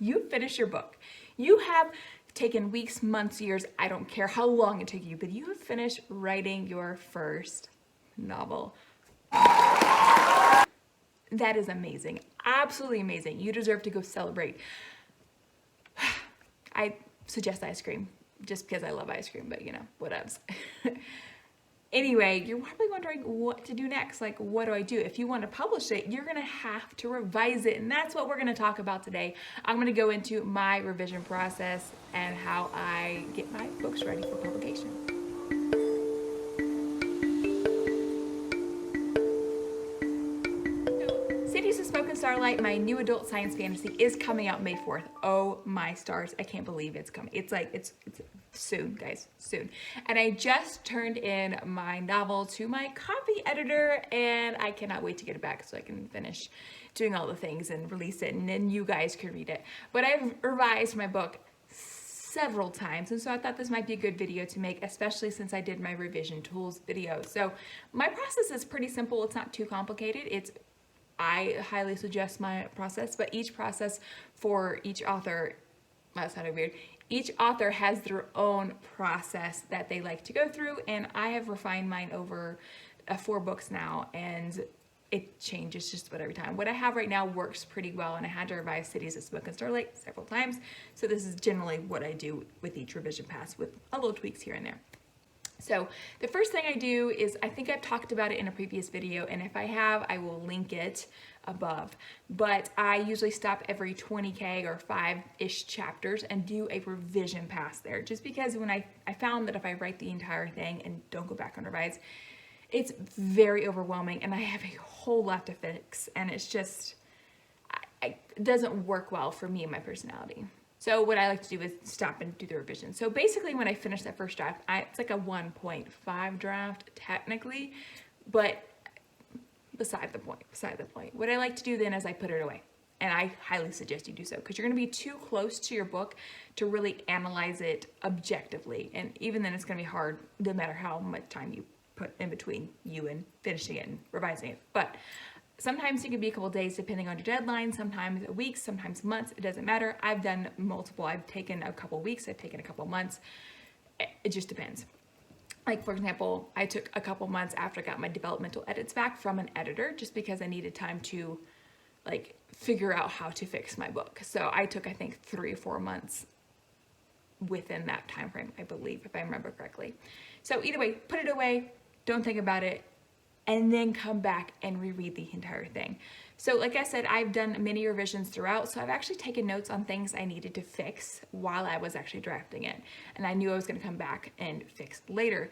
You finish your book. You have taken weeks, months, years, I don't care how long it took you, but you have finished writing your first novel. That is amazing. Absolutely amazing. You deserve to go celebrate. I suggest ice cream just because I love ice cream, but you know, whatevs. Anyway, you're probably wondering what to do next. Like, what do I do? If you want to publish it, you're going to have to revise it. And that's what we're going to talk about today. I'm going to go into my revision process and how I get my books ready for publication. Cities of Smoke and Starlight, my new adult science fantasy, is coming out May 4th. Oh my stars, I can't believe it's coming. It's soon, guys, soon. And I just turned in my novel to my copy editor, and I cannot wait to get it back so I can finish doing all the things and release it, and then you guys can read it. But I've revised my book several times, and so I thought this might be a good video to make, especially since I did my revision tools video. So my process is pretty simple. It's not too complicated. I highly suggest my process, but each process for each author, that sounded weird, each author has their own process that they like to go through, and I have refined mine over 4 books now, and it changes just about every time. What I have right now works pretty well, and I had to revise Cities of Smoke and Starlight several times, so this is generally what I do with each revision pass, with a little tweaks here and there. So the first thing I do is, I think I've talked about it in a previous video, and if I have, I will link it above. But I usually stop every 20K or 5-ish chapters and do a revision pass there, just because when I found that if I write the entire thing and don't go back and revise, it's very overwhelming, and I have a whole lot to fix, and it's just, it doesn't work well for me and my personality. So what I like to do is stop and do the revision. So basically when I finish that first draft, it's like a 1.5 draft technically, but beside the point. What I like to do then is I put it away. And I highly suggest you do so, because you're gonna be too close to your book to really analyze it objectively. And even then it's gonna be hard, no matter how much time you put in between you and finishing it and revising it. But sometimes it can be a couple days depending on your deadline, sometimes weeks, sometimes months, it doesn't matter. I've done multiple. I've taken a couple weeks, I've taken a couple months. It just depends. Like, for example, I took a couple months after I got my developmental edits back from an editor, just because I needed time to like figure out how to fix my book. So I took, I think, 3 or 4 months within that time frame, I believe, if I remember correctly. So either way, put it away, don't think about it, and then come back and reread the entire thing. So like I said, I've done many revisions throughout, so I've actually taken notes on things I needed to fix while I was actually drafting it. And I knew I was gonna come back and fix later.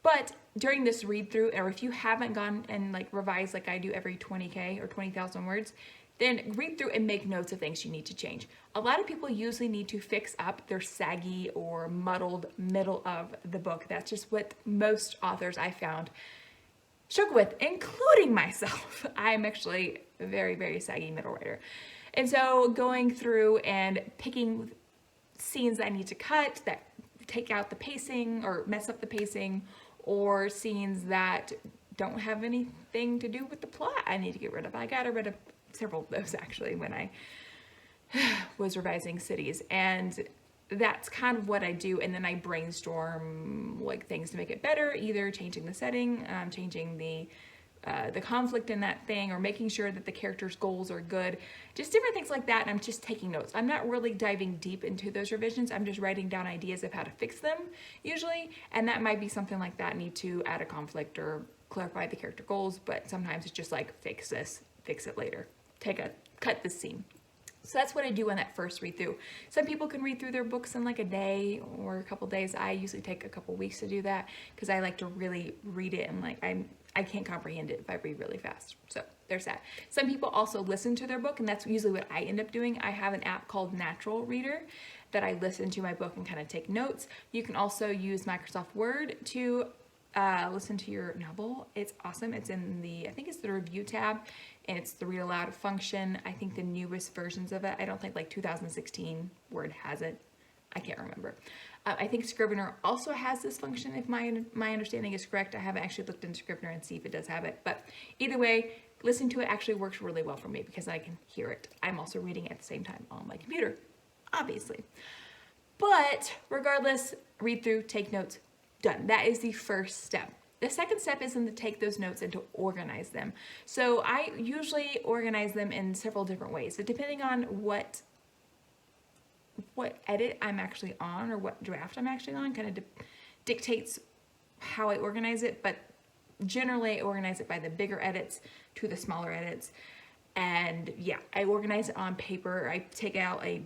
But during this read through, or if you haven't gone and like revised like I do every 20K or 20,000 words, then read through and make notes of things you need to change. A lot of people usually need to fix up their saggy or muddled middle of the book. That's just what most authors I found struggle with, including myself. I'm actually a very, very saggy middle writer. And so going through and picking scenes I need to cut that take out the pacing or mess up the pacing, or scenes that don't have anything to do with the plot I need to get rid of. I got rid of several of those actually when I was revising Cities, and that's kind of what I do. And then I brainstorm like things to make it better, either changing the setting, changing the conflict in that thing, or making sure that the character's goals are good, just different things like that. And I'm just taking notes. I'm not really diving deep into those revisions. I'm just writing down ideas of how to fix them usually. And that might be something like that, need to add a conflict or clarify the character goals, but sometimes it's just like, fix this, fix it later, cut this scene. So that's what I do on that first read through. Some people can read through their books in like a day or a couple days. I usually take a couple weeks to do that, because I like to really read it, and like I can't comprehend it if I read really fast. So there's that. Some people also listen to their book, and that's usually what I end up doing. I have an app called Natural Reader that I listen to my book and kind of take notes. You can also use Microsoft Word to listen to your novel. It's awesome. It's in the, I think it's the review tab, and it's the read aloud function. I think the newest versions of it, I don't think like 2016 Word has it. I can't remember. I think Scrivener also has this function, if my understanding is correct. I haven't actually looked into Scrivener and see if it does have it, but either way, listening to it actually works really well for me because I can hear it. I'm also reading at the same time on my computer. obviously. But regardless, read through, take notes, done. That is the first step. The second step is to take those notes and to organize them. So I usually organize them in several different ways. So depending on what edit I'm actually on or what draft I'm actually on kind of dictates how I organize it. But generally I organize it by the bigger edits to the smaller edits. And yeah, I organize it on paper. I take out a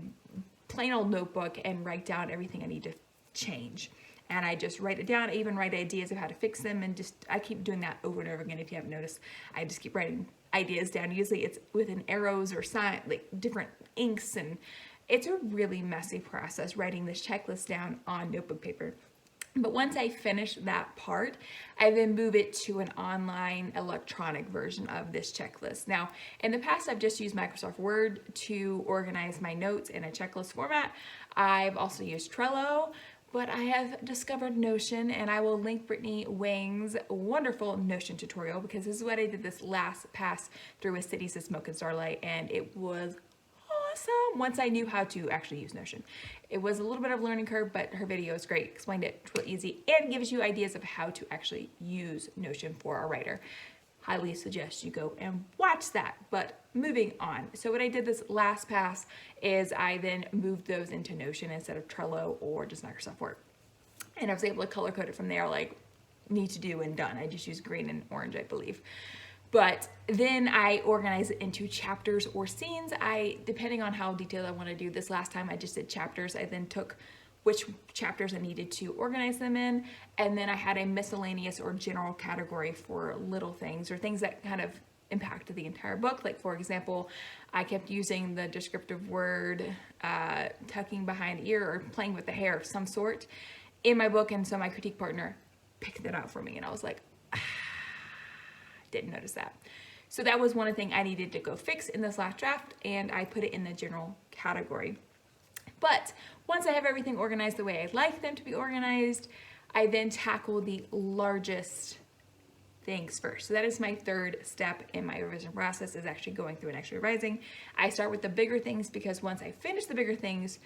plain old notebook and write down everything I need to change. And I just write it down. I even write ideas of how to fix them, and I keep doing that over and over again. If you haven't noticed, I just keep writing ideas down. Usually it's within arrows or like different inks, and it's a really messy process writing this checklist down on notebook paper. But once I finish that part, I then move it to an online electronic version of this checklist. Now, in the past, I've just used Microsoft Word to organize my notes in a checklist format. I've also used Trello, but I have discovered Notion, and I will link Brittany Wang's wonderful Notion tutorial, because this is what I did this last pass through with Cities of Smoke and Starlight, and it was awesome once I knew how to actually use Notion. It was a little bit of a learning curve, but her video is great, explained it real easy, and gives you ideas of how to actually use Notion for a writer. Highly suggest you go and watch that. But moving on. So what I did this last pass is I then moved those into Notion instead of Trello or just Microsoft Word. And I was able to color code it from there, like need to do and done. I just used green and orange, I believe. But then I organize it into chapters or scenes. Depending on how detailed I want to do. This last time I just did chapters. I then took which chapters I needed to organize them in, and then I had a miscellaneous or general category for little things or things that kind of impacted the entire book. Like for example, I kept using the descriptive word tucking behind the ear or playing with the hair of some sort in my book, and so my critique partner picked that out for me, and I was like, didn't notice that. So that was one thing I needed to go fix in this last draft, and I put it in the general category. But once I have everything organized the way I'd like them to be organized, I then tackle the largest things first. So that is my third step in my revision process, is actually going through and actually revising. I start with the bigger things, because once I finish the bigger things,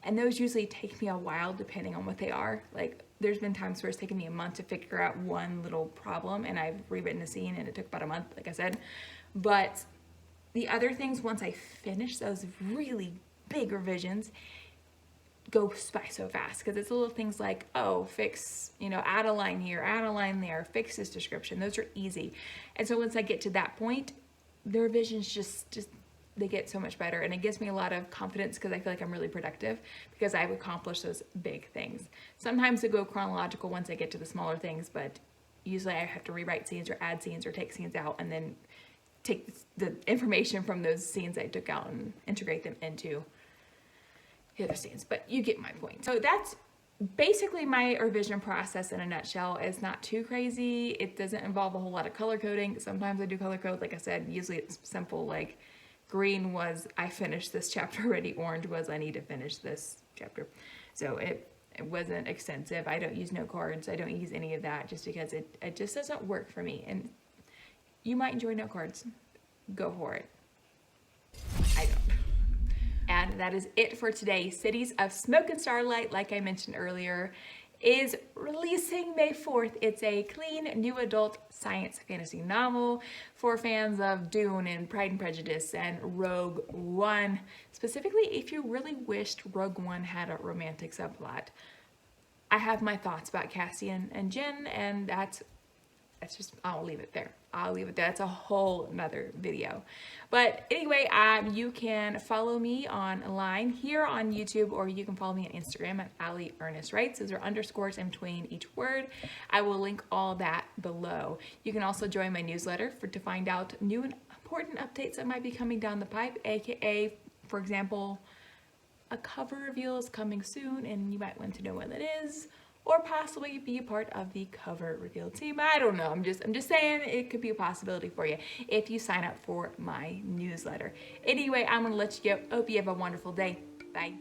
and those usually take me a while depending on what they are. Like there's been times where it's taken me a month to figure out one little problem, and I've rewritten a scene and it took about a month, like I said. But the other things, once I finish those really big revisions, go by so fast, because it's little things like, oh, fix, add a line here, add a line there, fix this description. Those are easy. And so once I get to that point, the revisions just they get so much better, and it gives me a lot of confidence, because I feel like I'm really productive because I've accomplished those big things. Sometimes I go chronological once I get to the smaller things, but usually I have to rewrite scenes or add scenes or take scenes out, and then take the information from those scenes I took out and integrate them into the other scenes. But you get my point. So that's basically my revision process in a nutshell. It's not too crazy. It doesn't involve a whole lot of color coding. Sometimes I do color code, like I said. Usually it's simple, like green was I finished this chapter already, orange was I need to finish this chapter. So it wasn't extensive. I don't use note cards. I don't use any of that, just because it just doesn't work for me. And you might enjoy note cards. Go for it. I don't. And that is it for today. Cities of Smoke and Starlight, like I mentioned earlier, is releasing May 4th. It's a clean, new adult science fantasy novel for fans of Dune and Pride and Prejudice and Rogue One. Specifically, if you really wished Rogue One had a romantic subplot. I have my thoughts about Cassian and Jen, and that's just, I'll leave it there. It's a whole nother video. But anyway, you can follow me online here on YouTube, or you can follow me on Instagram at Allie Ernest Writes. Those are underscores in between each word. I will link all that below. You can also join my newsletter to find out new and important updates that might be coming down the pipe, aka, for example, a cover reveal is coming soon, and you might want to know what it is, or possibly be a part of the cover reveal team. I don't know. I'm just saying it could be a possibility for you if you sign up for my newsletter. Anyway, I'm gonna let you go. Hope you have a wonderful day. Bye.